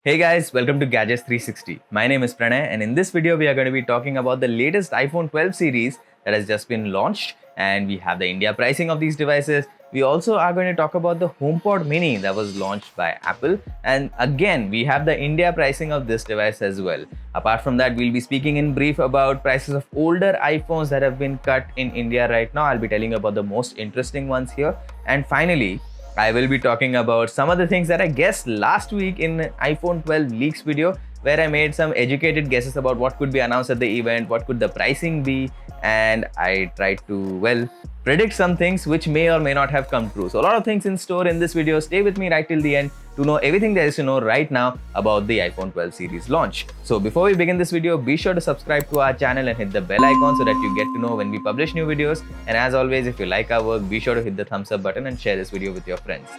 Hey guys, welcome to Gadgets 360. My name is Pranay, and in this video we are going to be talking about the latest iPhone 12 series that has just been launched, and we have the India pricing of these devices. We also are going to talk about the HomePod Mini that was launched by Apple, and again we have the India pricing of this device as well. Apart from that, we'll be speaking in brief about prices of older iPhones that have been cut in India right now. I'll be telling you about the most interesting ones here, and finally I will be talking about some of the things that I guessed last week in iPhone 12 leaks video, where I made some educated guesses about what could be announced at the event, what could the pricing be, and I tried to predict some things which may or may not have come true. So a lot of things in store in this video. Stay with me right till the end to know everything there is to know right now about the iPhone 12 series launch. So before we begin this video, be sure to subscribe to our channel and hit the bell icon so that you get to know when we publish new videos. And as always, if you like our work, be sure to hit the thumbs up button and share this video with your friends.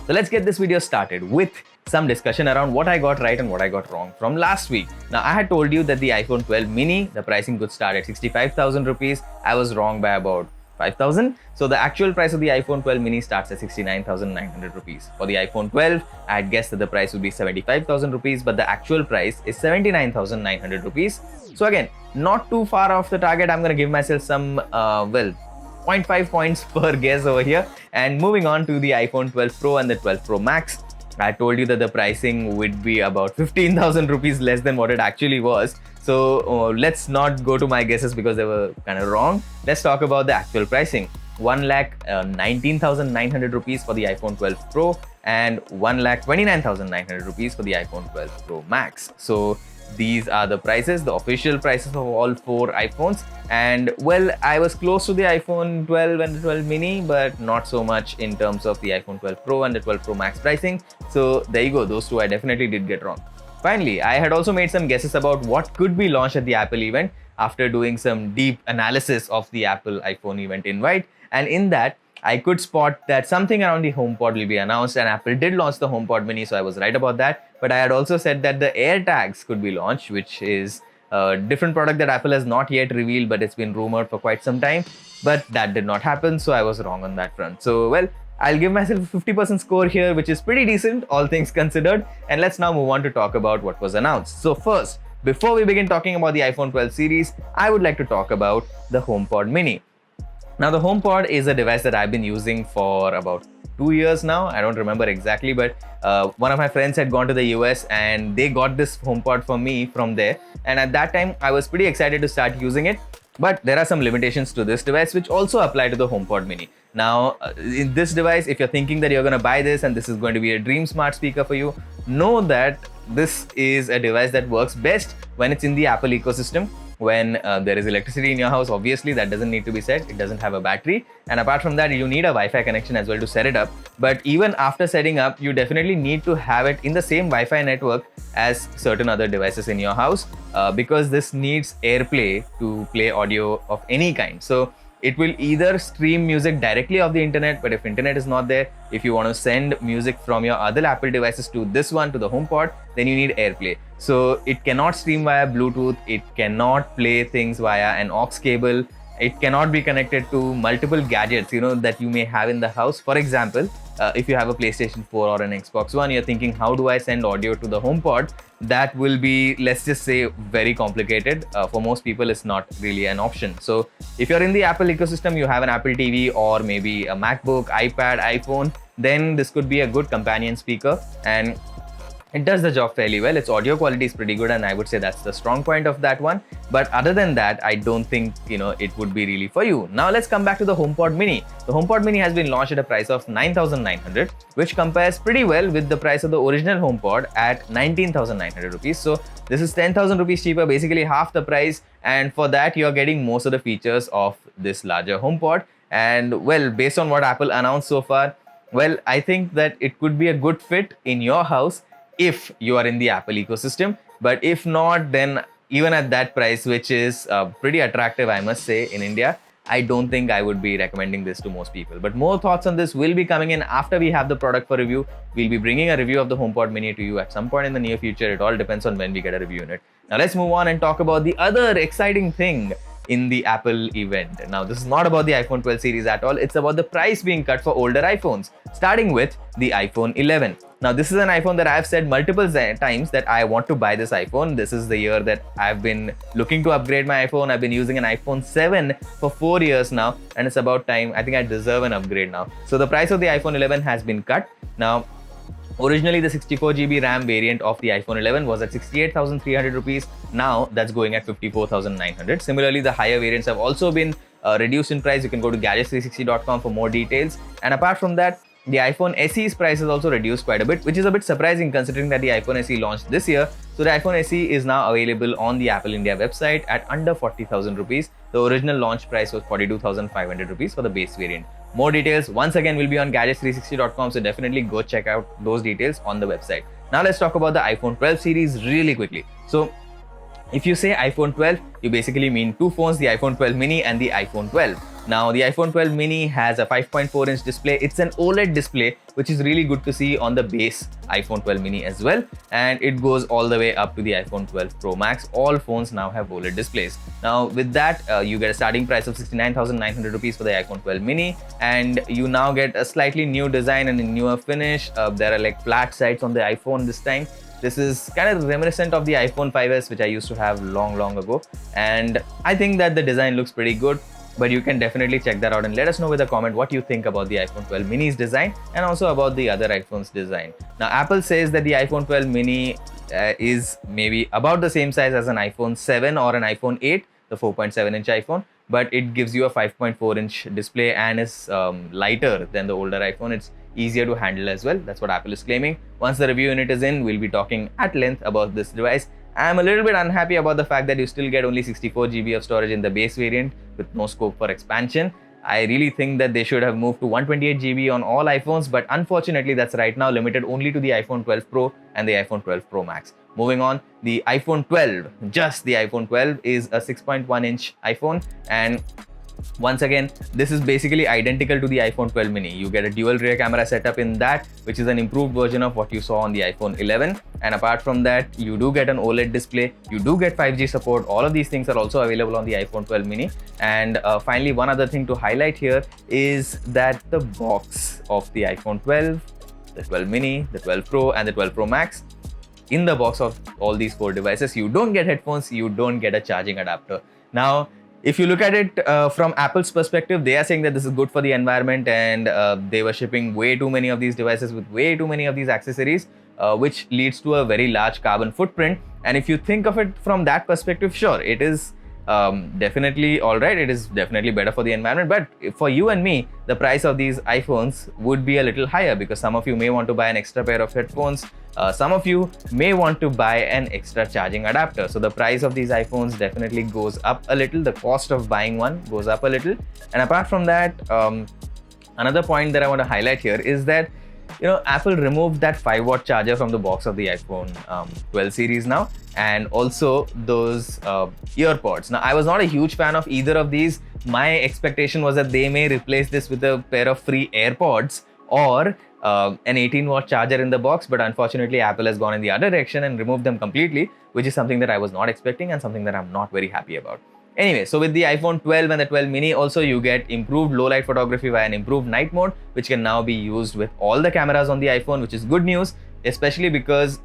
So let's get this video started with some discussion around what I got right and what I got wrong from last week. Now, I had told you that the iPhone 12 mini, the pricing could start at 65,000 rupees. I was wrong by about 5,000. So the actual price of the iPhone 12 mini starts at 69,900 rupees. For the iPhone 12, I had guessed that the price would be 75,000 rupees, but the actual price is 79,900 rupees. So again, not too far off the target. I'm going to give myself some, 0.5 points per guess over here. And moving on to the iPhone 12 Pro and the 12 Pro Max, I told you that the pricing would be about 15,000 rupees less than what it actually was. So let's not go to my guesses because they were kind of wrong. Let's talk about the actual pricing. 1,19,900 rupees for the iPhone 12 Pro and 1,29,900 rupees for the iPhone 12 Pro Max. So these are the prices, the official prices of all four iPhones. And well, I was close to the iPhone 12 and the 12 mini, but not so much in terms of the iPhone 12 Pro and the 12 Pro Max pricing. So there you go, those two I definitely did get wrong. Finally, I had also made some guesses about what could be launched at the Apple event after doing some deep analysis of the Apple iPhone event invite. And in that, I could spot that something around the HomePod will be announced, and Apple did launch the HomePod Mini, so I was right about that. But I had also said that the AirTags could be launched, which is a different product that Apple has not yet revealed, but it's been rumored for quite some time. But that did not happen, so I was wrong on that front. So, well, I'll give myself a 50% score here, which is pretty decent, all things considered. And let's now move on to talk about what was announced. So first, before we begin talking about the iPhone 12 series, I would like to talk about the HomePod Mini. Now, the HomePod is a device that I've been using for about 2 years now. I don't remember exactly, but one of my friends had gone to the US and they got this HomePod for me from there. And at that time, I was pretty excited to start using it. But there are some limitations to this device which also apply to the HomePod Mini. Now, in this device, if you're thinking that you're going to buy this and this is going to be a dream smart speaker for you, know that this is a device that works best when it's in the Apple ecosystem. When there is electricity in your house, obviously that doesn't need to be said. It doesn't have a battery, and apart from that, you need a Wi-Fi connection as well to set it up. But even after setting up, you definitely need to have it in the same Wi-Fi network as certain other devices in your house, because this needs AirPlay to play audio of any kind. So it will either stream music directly off the internet, but if internet is not there, if you want to send music from your other Apple devices to this one, to the HomePod, then you need AirPlay. So it cannot stream via Bluetooth, it cannot play things via an aux cable, it cannot be connected to multiple gadgets, that you may have in the house. For example, if you have a PlayStation 4 or an Xbox One, you're thinking, how do I send audio to the HomePod? That will be, let's just say, very complicated. For most people, it's not really an option. So if you're in the Apple ecosystem, you have an Apple TV or maybe a MacBook, iPad, iPhone, then this could be a good companion speaker. And it does the job fairly well. Its audio quality is pretty good, and I would say that's the strong point of that one. But other than that, I don't think it would be really for you. Now let's come back to the HomePod Mini. The HomePod Mini has been launched at a price of 9,900, which compares pretty well with the price of the original HomePod at 19,900 rupees. So this is 10,000 rupees cheaper, basically half the price. And for that, you're getting most of the features of this larger HomePod. And well, based on what Apple announced so far, well, I think that it could be a good fit in your house if you are in the Apple ecosystem. But if not, then even at that price, which is pretty attractive, I must say, in India, I don't think I would be recommending this to most people. But more thoughts on this will be coming in after we have the product for review. We'll be bringing a review of the HomePod Mini to you at some point in the near future. It all depends on when we get a review unit. Now let's move on and talk about the other exciting thing in the Apple event. Now, this is not about the iPhone 12 series at all. It's about the price being cut for older iPhones, starting with the iPhone 11. Now, this is an iPhone that I've said multiple times that I want to buy this iPhone. This is the year that I've been looking to upgrade my iPhone. I've been using an iPhone 7 for 4 years now, and it's about time. I think I deserve an upgrade now. So the price of the iPhone 11 has been cut. Now, originally, the 64GB RAM variant of the iPhone 11 was at 68,300 rupees. Now, that's going at 54,900. Similarly, the higher variants have also been reduced in price. You can go to gadgets360.com for more details. And apart from that, the iPhone SE's price is also reduced quite a bit, which is a bit surprising considering that the iPhone SE launched this year. So the iPhone SE is now available on the Apple India website at under 40,000 rupees. The original launch price was 42,500 rupees for the base variant. More details once again will be on gadgets360.com, so definitely go check out those details on the website. Now let's talk about the iPhone 12 series really quickly. So if you say iPhone 12, you basically mean two phones, the iPhone 12 mini and the iPhone 12. Now, the iPhone 12 mini has a 5.4-inch display. It's an OLED display, which is really good to see on the base iPhone 12 mini as well. And it goes all the way up to the iPhone 12 Pro Max. All phones now have OLED displays. Now, with that, you get a starting price of 69,900 rupees for the iPhone 12 mini. And you now get a slightly new design and a newer finish. There are like flat sides on the iPhone this time. This is kind of reminiscent of the iPhone 5s, which I used to have long ago. And I think that the design looks pretty good. But you can definitely check that out and let us know with a comment what you think about the iPhone 12 mini's design and also about the other iPhone's design. Now, Apple says that the iPhone 12 mini is maybe about the same size as an iPhone 7 or an iPhone 8, the 4.7-inch iPhone, but it gives you a 5.4-inch display and is lighter than the older iPhone. It's easier to handle as well. That's what Apple is claiming. Once the review unit is in, we'll be talking at length about this device. I'm a little bit unhappy about the fact that you still get only 64GB of storage in the base variant with no scope for expansion. I really think that they should have moved to 128GB on all iPhones, but unfortunately that's right now limited only to the iPhone 12 Pro and the iPhone 12 Pro Max. Moving on, the iPhone 12, just the iPhone 12 is a 6.1-inch iPhone, and once again, this is basically identical to the iPhone 12 mini. You get a dual rear camera setup in that, which is an improved version of what you saw on the iPhone 11. And apart from that, you do get an OLED display. You do get 5G support. All of these things are also available on the iPhone 12 mini. And finally, one other thing to highlight here is that the box of the iPhone 12, the 12 mini, the 12 Pro and the 12 Pro Max, in the box of all these four devices, you don't get headphones, you don't get a charging adapter. Now, if you look at it from Apple's perspective, they are saying that this is good for the environment, and they were shipping way too many of these devices with way too many of these accessories, which leads to a very large carbon footprint. And if you think of it from that perspective, sure, it is definitely all right. It is definitely better for the environment. But for you and me, the price of these iPhones would be a little higher because some of you may want to buy an extra pair of headphones. Some of you may want to buy an extra charging adapter. So the price of these iPhones definitely goes up a little. The cost of buying one goes up a little. And apart from that, another point that I want to highlight here is that Apple removed that 5-watt charger from the box of the iPhone 12 series now, and also those earpods. Now, I was not a huge fan of either of these. My expectation was that they may replace this with a pair of free AirPods or an 18-watt charger in the box, but unfortunately Apple has gone in the other direction and removed them completely, which is something that I was not expecting and something that I'm not very happy about. Anyway, so with the iPhone 12 and the 12 mini also, you get improved low light photography via an improved night mode, which can now be used with all the cameras on the iPhone, which is good news, especially because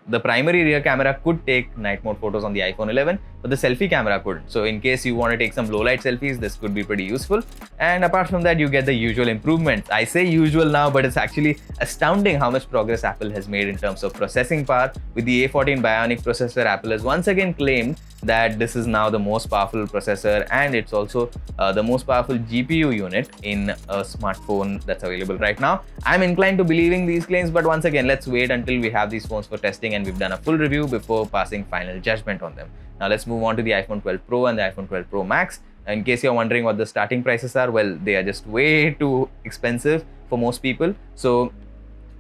the primary rear camera could take night mode photos on the iPhone 11, but the selfie camera couldn't. So in case you want to take some low light selfies, this could be pretty useful. And apart from that, you get the usual improvements. I say usual now, but it's actually astounding how much progress Apple has made in terms of processing power. With the A14 Bionic processor, Apple has once again claimed that this is now the most powerful processor, and it's also the most powerful GPU unit in a smartphone that's available right now. I'm inclined to believing these claims, but once again, let's wait until we have these phones for testing and we've done a full review before passing final judgment on them. Now let's move on to the iPhone 12 Pro and the iPhone 12 Pro Max. In case you're wondering what the starting prices are, well, they are just way too expensive for most people. So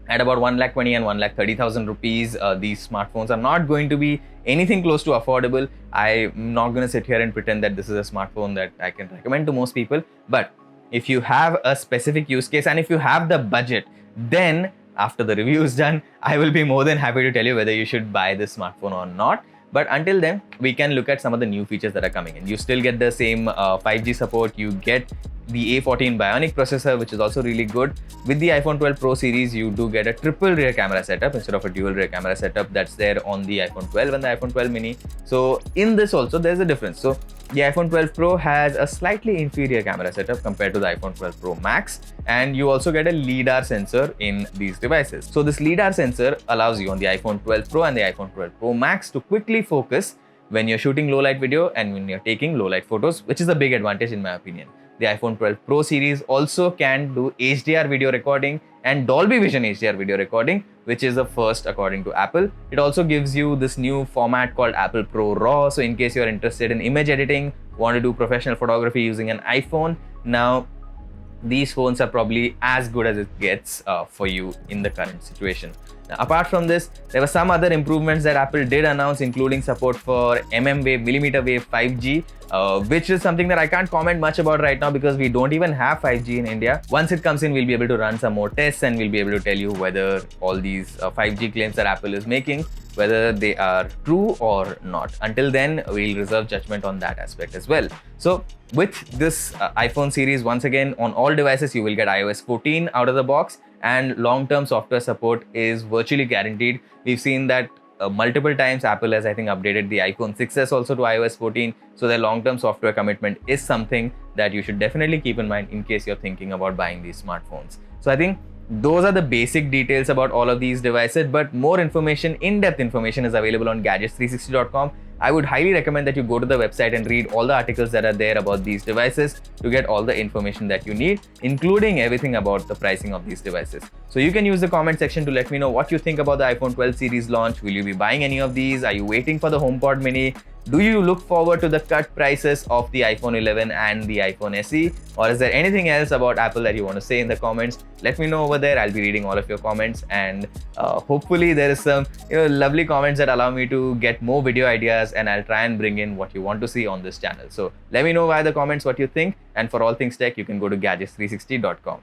at about 1,20,000 and 1,30,000 rupees, these smartphones are not going to be anything close to affordable. I'm not going to sit here and pretend that this is a smartphone that I can recommend to most people. But if you have a specific use case and if you have the budget, then after the review is done, I will be more than happy to tell you whether you should buy this smartphone or not. But until then, we can look at some of the new features that are coming in. You still get the same 5G support. You get the A14 Bionic processor, which is also really good. With the iPhone 12 Pro series, you do get a triple rear camera setup instead of a dual rear camera setup that's there on the iPhone 12 and the iPhone 12 mini. So in this also, there's a difference. So the iPhone 12 Pro has a slightly inferior camera setup compared to the iPhone 12 Pro Max, and you also get a LiDAR sensor in these devices. So this LiDAR sensor allows you on the iPhone 12 Pro and the iPhone 12 Pro Max to quickly focus when you're shooting low light video and when you're taking low light photos, which is a big advantage in my opinion. The iPhone 12 Pro series also can do HDR video recording and Dolby Vision HDR video recording, which is the first according to Apple. It also gives you this new format called Apple Pro RAW. So in case you're interested in image editing, want to do professional photography using an iPhone, now these phones are probably as good as it gets for you in the current situation. Now, apart from this, there were some other improvements that Apple did announce, including support for mmWave, millimeter wave 5G, which is something that I can't comment much about right now because we don't even have 5G in India. Once it comes in, we'll be able to run some more tests and we'll be able to tell you whether all these 5G claims that Apple is making, whether they are true or not. Until then, we'll reserve judgment on that aspect as well. So with this iPhone series, once again, on all devices, you will get iOS 14 out of the box, and long-term software support is virtually guaranteed. We've seen that multiple times. Apple has, I think, updated the iPhone 6s also to iOS 14. So their long-term software commitment is something that you should definitely keep in mind in case you're thinking about buying these smartphones. So I think those are the basic details about all of these devices, but more information, in-depth information is available on gadgets360.com. I would highly recommend that you go to the website and read all the articles that are there about these devices to get all the information that you need, including everything about the pricing of these devices. So you can use the comment section to let me know what you think about the iPhone 12 series launch. Will you be buying any of these? Are you waiting for the HomePod Mini? Do you look forward to the cut prices of the iPhone 11 and the iPhone SE? Or is there anything else about Apple that you want to say in the comments? Let me know over there. I'll be reading all of your comments, and hopefully there is some lovely comments that allow me to get more video ideas, and I'll try and bring in what you want to see on this channel. So let me know via the comments what you think, and for all things tech, you can go to gadgets360.com.